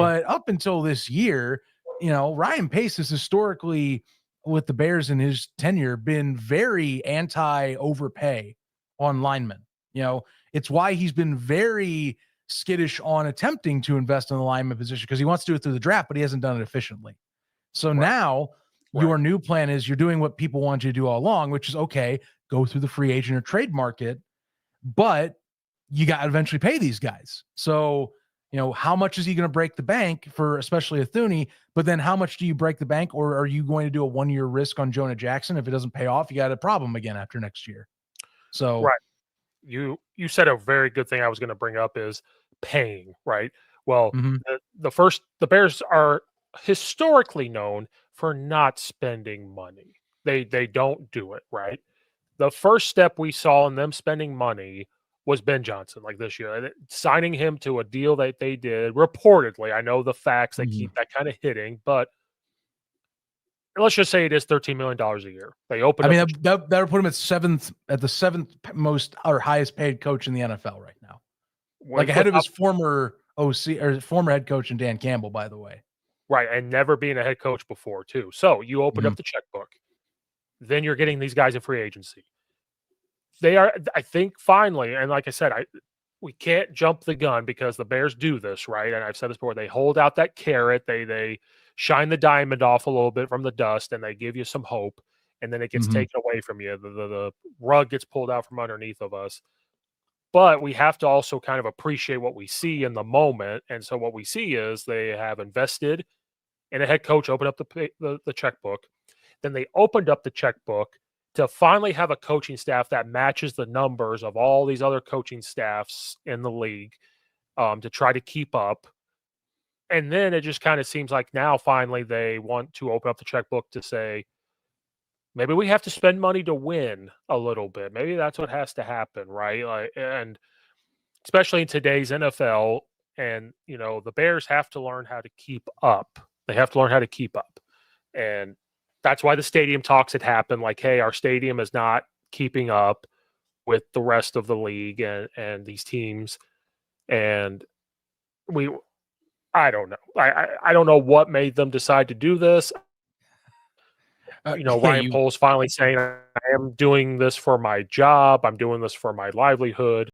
But up until this year, Ryan Pace has historically, with the Bears in his tenure, been very anti-overpay on linemen. It's why he's been very skittish on attempting to invest in the lineman position, because he wants to do it through the draft, but he hasn't done it efficiently. So now your new plan is you're doing what people want you to do all along, which is, okay, go through the free agent or trade market, but you got to eventually pay these guys. So, how much is he going to break the bank for, especially a Thune? But then how much do you break the bank? Or are you going to do a 1-year risk on Jonah Jackson? If it doesn't pay off, you got a problem again after next year. So, right. You said a very good thing I was going to bring up is paying, right? Well, the Bears are historically known for not spending money. They don't do it, right? The first step we saw in them spending money was Ben Johnson, like this year, signing him to a deal that they did reportedly. I know the facts, they keep that kind of hitting, but let's just say it is $13 million a year. They opened. That would put him at the seventh most or highest paid coach in the NFL right now, like ahead of his former OC or former head coach and Dan Campbell, by the way. Right, and never being a head coach before too. So you opened up the checkbook, then you're getting these guys in free agency. They are, I think, finally, and like I said, we can't jump the gun because the Bears do this, right? And I've said this before. They hold out that carrot. They shine the diamond off a little bit from the dust, and they give you some hope, and then it gets taken away from you. The rug gets pulled out from underneath of us. But we have to also kind of appreciate what we see in the moment. And so what we see is they have invested in a head coach, opened up the checkbook. Then they opened up the checkbook to finally have a coaching staff that matches the numbers of all these other coaching staffs in the league, to try to keep up. And then it just kind of seems like now finally they want to open up the checkbook to say, maybe we have to spend money to win a little bit. Maybe that's what has to happen, right? And especially in today's NFL, and the Bears have to learn how to keep up. They have to learn how to keep up. And that's why the stadium talks had happened. Like, hey, our stadium is not keeping up with the rest of the league and these teams. And I don't know. I don't know what made them decide to do this. Ryan Poles finally saying, I am doing this for my job. I'm doing this for my livelihood.